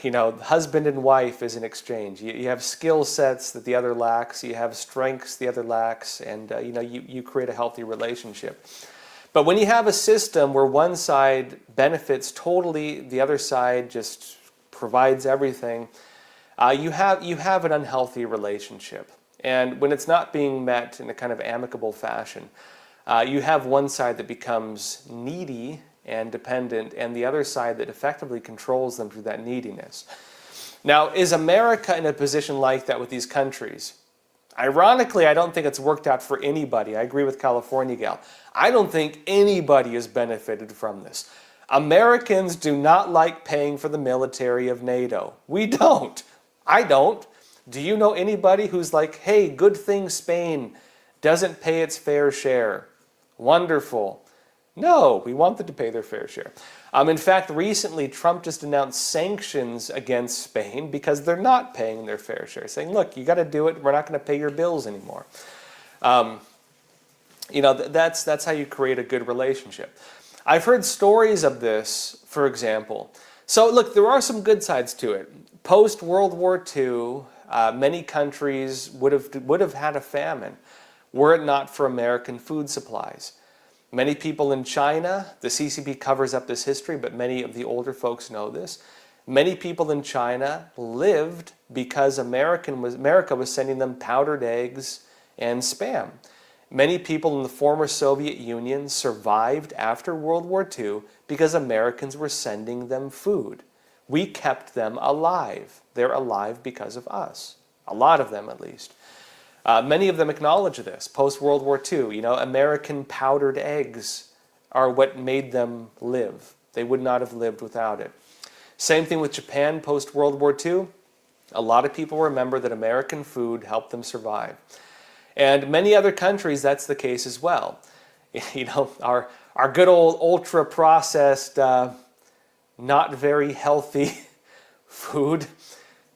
You know, husband and wife is an exchange. You have skill sets that the other lacks. You have strengths the other lacks. And, you know, you create a healthy relationship. But when you have a system where one side benefits totally, the other side just provides everything, you have an unhealthy relationship. And when it's not being met in a kind of amicable fashion, you have one side that becomes needy and dependent, and the other side that effectively controls them through that neediness. Now, is America in a position like that with these countries? Ironically, I don't think it's worked out for anybody. I agree with California Gal. I don't think anybody has benefited from this. Americans do not like paying for the military of NATO. We don't. I don't. Do you know anybody who's like, hey, good thing Spain doesn't pay its fair share? Wonderful. No, we want them to pay their fair share. In fact, recently, Trump just announced sanctions against Spain because they're not paying their fair share, saying, look, you got to do it. We're not going to pay your bills anymore. You know, that's how you create a good relationship. I've heard stories of this, for example. So, look, there are some good sides to it. Post-World War II, many countries would have had a famine were it not for American food supplies. Many people in China, the CCP covers up this history, but many of the older folks know this. Many people in China lived because America was sending them powdered eggs and Spam. Many people in the former Soviet Union survived after World War II because Americans were sending them food. We kept them alive. They're alive because of us. A lot of them, at least. Many of them acknowledge this. Post-World War II, you know, American powdered eggs are what made them live. They would not have lived without it. Same thing with Japan post-World War II. A lot of people remember that American food helped them survive. And many other countries, that's the case as well. You know, our good old ultra-processed, not very healthy food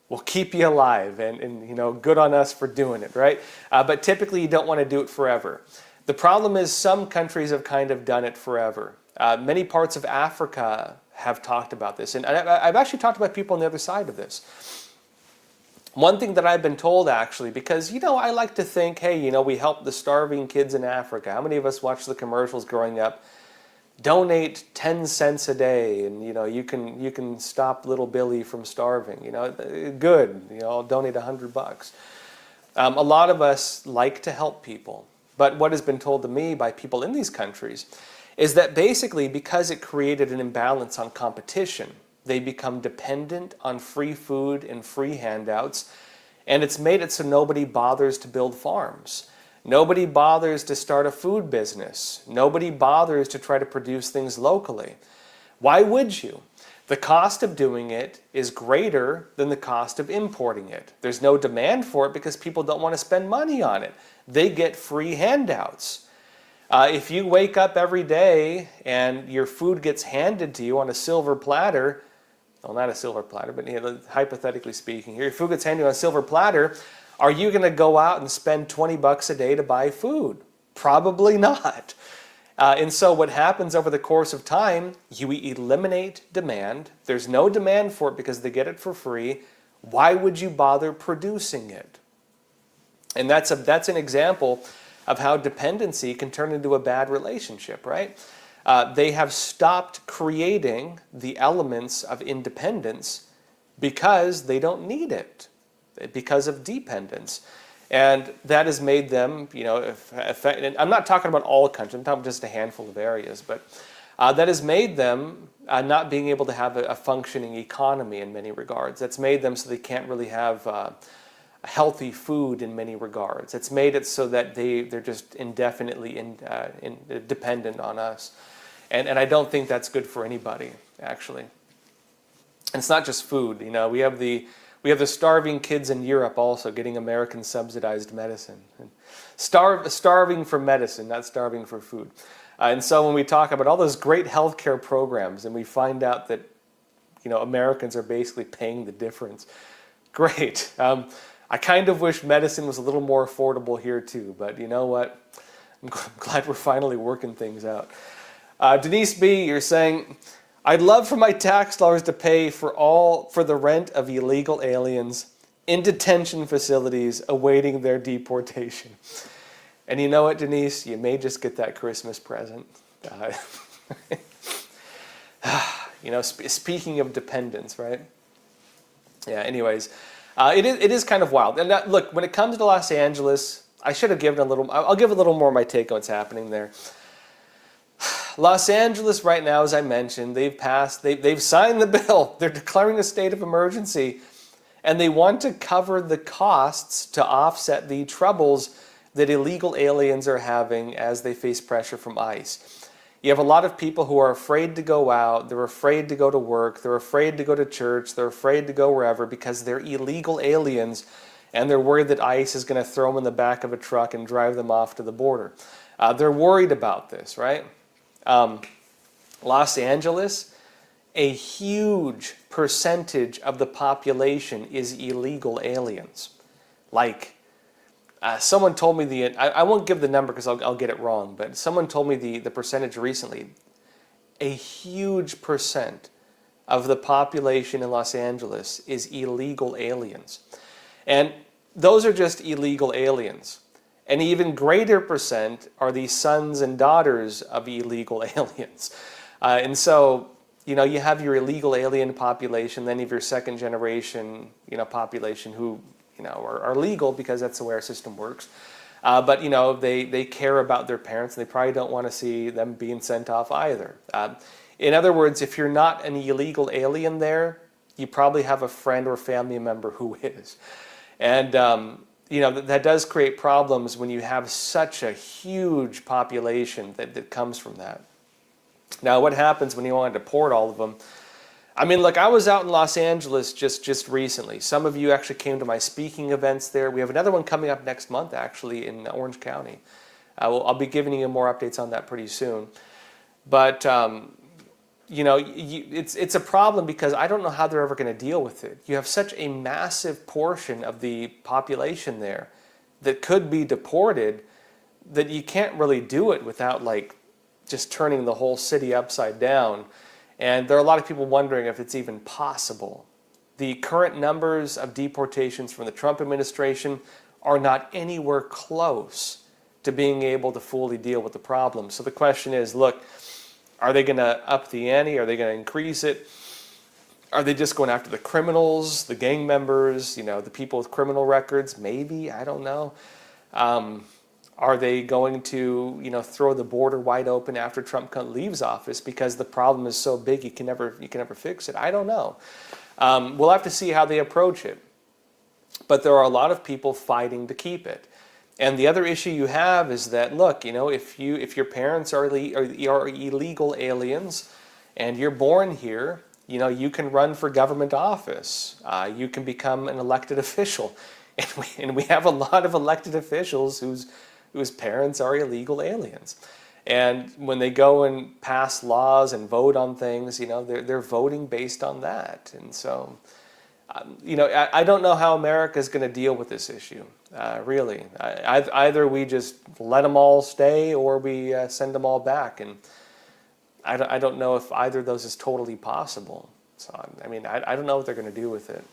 will keep you alive, and you know, good on us for doing it, right? But typically you don't want to do it forever. The problem is some countries have kind of done it forever. Many parts of Africa have talked about this, and I've actually talked about people on the other side of this. One thing that I've been told, actually, because, you know, I like to think, hey, you know, we help the starving kids in Africa. How many of us watched the commercials growing up? Donate 10 cents a day, and you know, you can stop little Billy from starving. You know, good. You know, I'll donate $100. A lot of us like to help people, but what has been told to me by people in these countries is that basically because it created an imbalance on competition, they become dependent on free food and free handouts, and it's made it so nobody bothers to build farms. Nobody bothers to start a food business. Nobody bothers to try to produce things locally. Why would you? The cost of doing it is greater than the cost of importing it. There's no demand for it because people don't want to spend money on it. They get free handouts. If you wake up every day and your food gets handed to you on a silver platter, well, not a silver platter, but you know, hypothetically speaking, your food gets handed on a silver platter, are you going to go out and spend $20 a day to buy food? Probably not. And so what happens over the course of time, you eliminate demand. There's no demand for it because they get it for free. Why would you bother producing it? And that's an example of how dependency can turn into a bad relationship, right? They have stopped creating the elements of independence because they don't need it. because of dependence. And that has made them, and I'm not talking about all countries, I'm talking about just a handful of areas, but that has made them not being able to have a functioning economy in many regards. That's made them so they can't really have healthy food in many regards. It's made it so that they're just indefinitely dependent on us. And I don't think that's good for anybody, actually. And it's not just food. We have the starving kids in Europe also getting American subsidized medicine. Starving for medicine, not starving for food. And so when we talk about all those great healthcare programs and we find out that Americans are basically paying the difference, great. I kind of wish medicine was a little more affordable here too, but you know what? I'm glad we're finally working things out. Denise B., you're saying, I'd love for my tax dollars to pay for the rent of illegal aliens in detention facilities awaiting their deportation. And you know what, Denise? You may just get that Christmas present. Speaking of dependence, right? Yeah, anyways, it is kind of wild. And look, when it comes to Los Angeles, I should have given I'll give a little more of my take on what's happening there. Los Angeles right now, as I mentioned, they've signed the bill. They're declaring a state of emergency, and they want to cover the costs to offset the troubles that illegal aliens are having as they face pressure from ICE. You have a lot of people who are afraid to go out, they're afraid to go to work, they're afraid to go to church, they're afraid to go wherever because they're illegal aliens and they're worried that ICE is going to throw them in the back of a truck and drive them off to the border. They're worried about this, right? Los Angeles, a huge percentage of the population is illegal aliens. Someone told me I won't give the number because I'll get it wrong, but someone told me the percentage recently. A huge percent of the population in Los Angeles is illegal aliens. And those are just illegal aliens. An even greater percent are the sons and daughters of illegal aliens. And so, you have your illegal alien population, then you have your second generation, population who are legal because that's the way our system works. But they care about their parents and they probably don't want to see them being sent off either. In other words, if you're not an illegal alien there, you probably have a friend or family member who is. And that does create problems when you have such a huge population that comes from that. Now, what happens when you want to deport all of them? I mean, look, I was out in Los Angeles just recently. Some of you actually came to my speaking events there. We have another one coming up next month, actually, in Orange County. I'll be giving you more updates on that pretty soon. But, it's a problem because I don't know how they're ever going to deal with it. You have such a massive portion of the population there that could be deported that you can't really do it without, just turning the whole city upside down. And there are a lot of people wondering if it's even possible. The current numbers of deportations from the Trump administration are not anywhere close to being able to fully deal with the problem. So the question is, look, are they going to up the ante? Are they going to increase it? Are they just going after the criminals, the gang members, the people with criminal records? Maybe, I don't know. Are they going to, throw the border wide open after Trump leaves office because the problem is so big you can never fix it? I don't know. We'll have to see how they approach it. But there are a lot of people fighting to keep it. And the other issue you have is that, look, if your parents are illegal aliens and you're born here, you can run for government office. You can become an elected official. And we have a lot of elected officials whose parents are illegal aliens. And when they go and pass laws and vote on things, they're voting based on that. And so, I don't know how America is going to deal with this issue, really. Either we just let them all stay or we send them all back. And I don't know if either of those is totally possible. So, I don't know what they're going to do with it.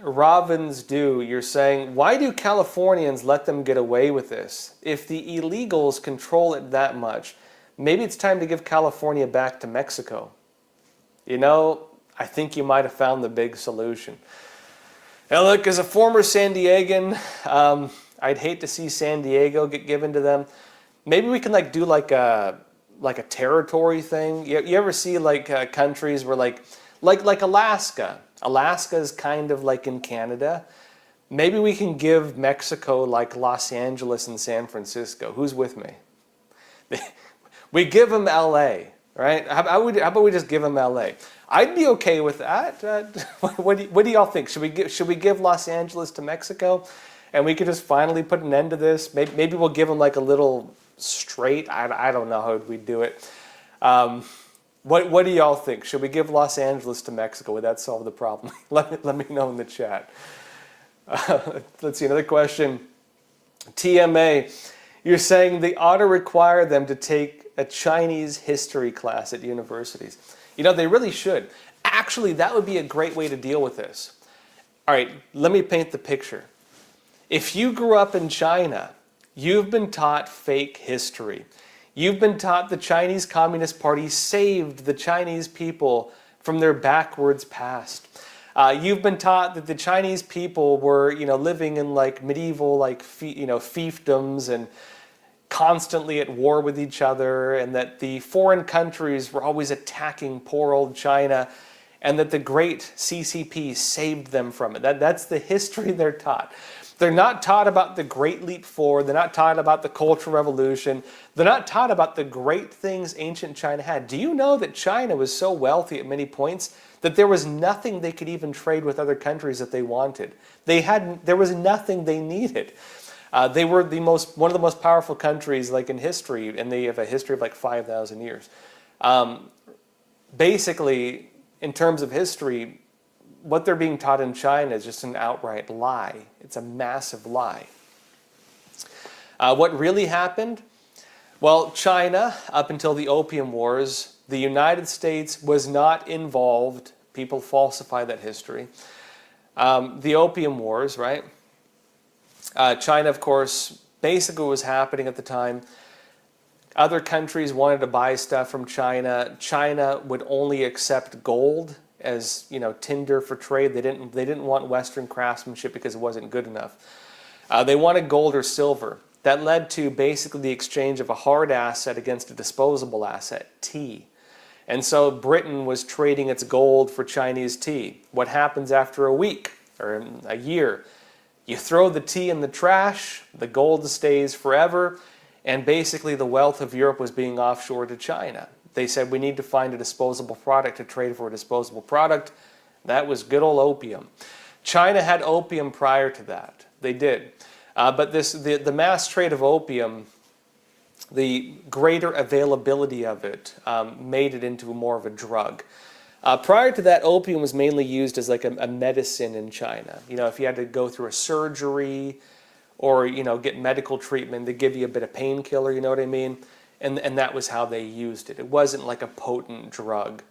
Robins you're saying, why do Californians let them get away with this? If the illegals control it that much, maybe it's time to give California back to Mexico. I think you might have found the big solution. Now look, as a former San Diegan, I'd hate to see San Diego get given to them. Maybe we can do like a territory thing. You ever see countries where like Alaska? Alaska is kind of like in Canada. Maybe we can give Mexico like Los Angeles and San Francisco. Who's with me? We give them LA, right? How about we just give them LA? I'd be okay with that. What do y'all think? Should we give Los Angeles to Mexico, and we could just finally put an end to this? Maybe we'll give them like a little straight. I don't know how we'd do it. What do y'all think? Should we give Los Angeles to Mexico? Would that solve the problem? Let me know in the chat. Let's see, another question. TMA, you're saying they ought to require them to take a Chinese history class at universities. They really should. Actually, that would be a great way to deal with this. All right, let me paint the picture. If you grew up in China, you've been taught fake history. You've been taught the Chinese Communist Party saved the Chinese people from their backwards past. You've been taught that the Chinese people were, living in medieval fiefdoms and constantly at war with each other, and that the foreign countries were always attacking poor old China, and that the great CCP saved them from it. That's the history they're taught. They're not taught about the Great Leap Forward. They're not taught about the Cultural Revolution. They're not taught about the great things ancient China had. Do you know that China was so wealthy at many points that there was nothing they could even trade with other countries that they wanted? There was nothing they needed. They were one of the most powerful countries in history, and they have a history of 5,000 years. Basically, in terms of history, what they're being taught in China is just an outright lie. It's a massive lie. What really happened? Well, China, up until the Opium Wars, the United States was not involved. People falsify that history. The Opium Wars, right? China, of course, basically was happening at the time. Other countries wanted to buy stuff from China. China would only accept gold as tinder for trade. They didn't want Western craftsmanship because it wasn't good enough. They wanted gold or silver. That led to basically the exchange of a hard asset against a disposable asset, tea. And so Britain was trading its gold for Chinese tea. What happens after a week or a year? You throw the tea in the trash, the gold stays forever, and basically the wealth of Europe was being offshored to China. They said, we need to find a disposable product to trade for a disposable product. That was good old opium. China had opium prior to that. They did. But the mass trade of opium, the greater availability of it made it into more of a drug. Prior to that, opium was mainly used as a medicine in China. If you had to go through a surgery or get medical treatment, they give you a bit of painkiller, you know what I mean? And that was how they used it. It wasn't like a potent drug.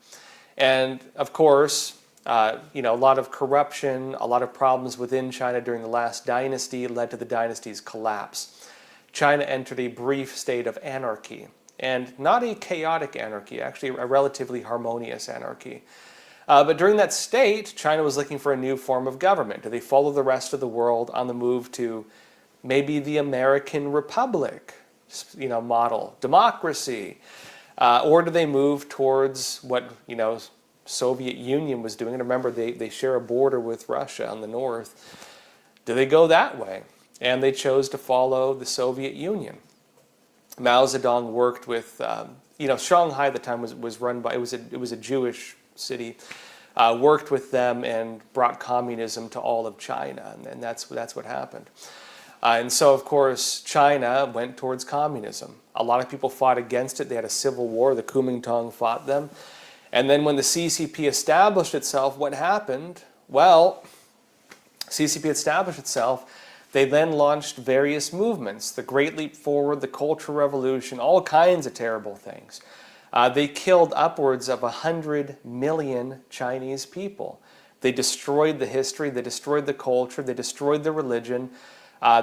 And of course, a lot of corruption, a lot of problems within China during the last dynasty led to the dynasty's collapse. China entered a brief state of anarchy, and not a chaotic anarchy, actually a relatively harmonious anarchy. But during that state, China was looking for a new form of government. Do they follow the rest of the world on the move to maybe the American Republic, model, democracy? Or do they move towards what, Soviet Union was doing? And remember, they share a border with Russia on the north. Do they go that way? And they chose to follow the Soviet Union. Mao Zedong worked with, Shanghai at the time was run by, it was a Jewish city, worked with them and brought communism to all of China, and that's what happened. And so, of course, China went towards communism. A lot of people fought against it. They had a civil war. The Kuomintang fought them. And then when the CCP established itself, what happened? Well, CCP established itself. They then launched various movements, the Great Leap Forward, the Cultural Revolution, all kinds of terrible things. They killed upwards of 100 million Chinese people. They destroyed the history, they destroyed the culture, they destroyed the religion.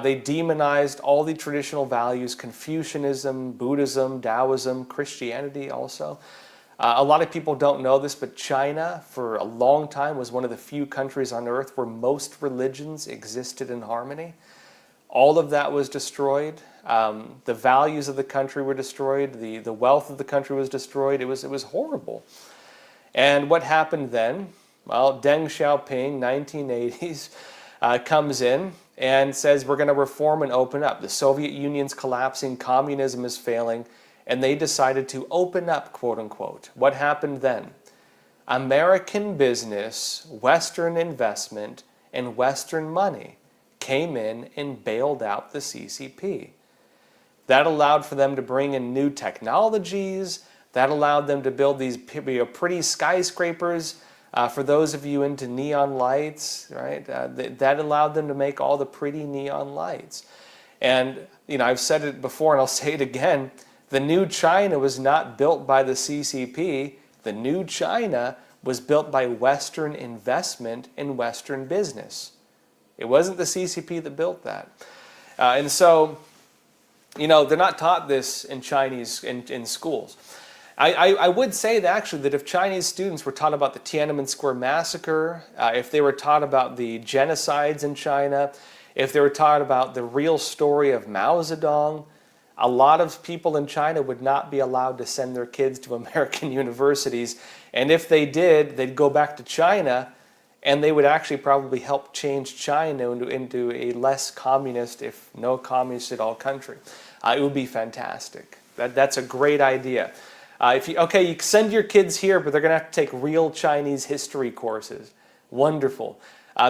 They demonized all the traditional values, Confucianism, Buddhism, Taoism, Christianity also. A lot of people don't know this, but China, for a long time, was one of the few countries on earth where most religions existed in harmony. All of that was destroyed. The values of the country were destroyed. The wealth of the country was destroyed. It was horrible. And what happened then? Well, Deng Xiaoping, 1980s, comes in and says, we're going to reform and open up. The Soviet Union's collapsing, communism is failing, and they decided to open up, quote unquote. What happened then? American business, Western investment, and Western money came in and bailed out the CCP. That allowed for them to bring in new technologies. That allowed them to build these pretty skyscrapers. For those of you into neon lights, right? That allowed them to make all the pretty neon lights. And I've said it before, and I'll say it again. The new China was not built by the CCP. The new China was built by Western investment and Western business. It wasn't the CCP that built that. And so, they're not taught this in Chinese in schools. I would say that actually that if Chinese students were taught about the Tiananmen Square massacre, if they were taught about the genocides in China, if they were taught about the real story of Mao Zedong, a lot of people in China would not be allowed to send their kids to American universities. And if they did, they'd go back to China, and they would actually probably help change China into a less communist, if no communist at all, country. It would be fantastic. That's a great idea. You send your kids here, but they're going to have to take real Chinese history courses. Wonderful.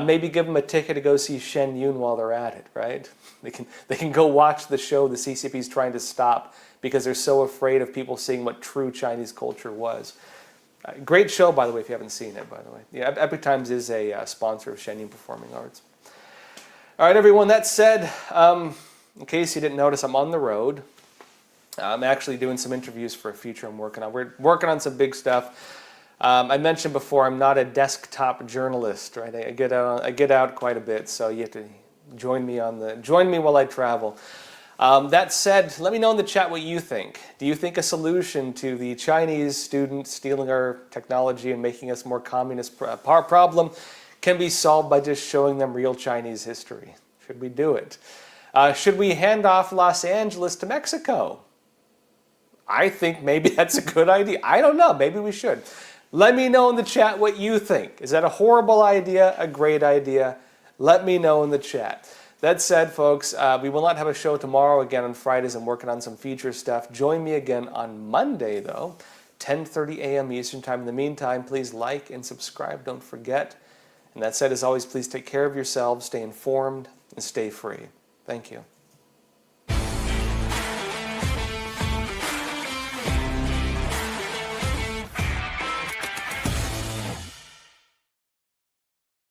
Maybe give them a ticket to go see Shen Yun while they're at it, right? They can go watch the show the CCP is trying to stop because they're so afraid of people seeing what true Chinese culture was. Great show, by the way, if you haven't seen it, by the way. Yeah, Epic Times is a sponsor of Shen Yun Performing Arts. All right, everyone, that said, in case you didn't notice, I'm on the road. I'm actually doing some interviews for a feature I'm working on. We're working on some big stuff. I mentioned before, I'm not a desktop journalist, right? I get out quite a bit, so you have to join me while I travel. That said, let me know in the chat what you think. Do you think a solution to the Chinese students stealing our technology and making us more communist problem can be solved by just showing them real Chinese history? Should we do it? Should we hand off Los Angeles to Mexico? I think maybe that's a good idea. I don't know. Maybe we should. Let me know in the chat what you think. Is that a horrible idea? A great idea? Let me know in the chat. That said, folks, we will not have a show tomorrow. Again, on Fridays, I'm working on some feature stuff. Join me again on Monday, though, 10:30 a.m. Eastern Time. In the meantime, please like and subscribe. Don't forget. And that said, as always, please take care of yourselves, stay informed, and stay free. Thank you.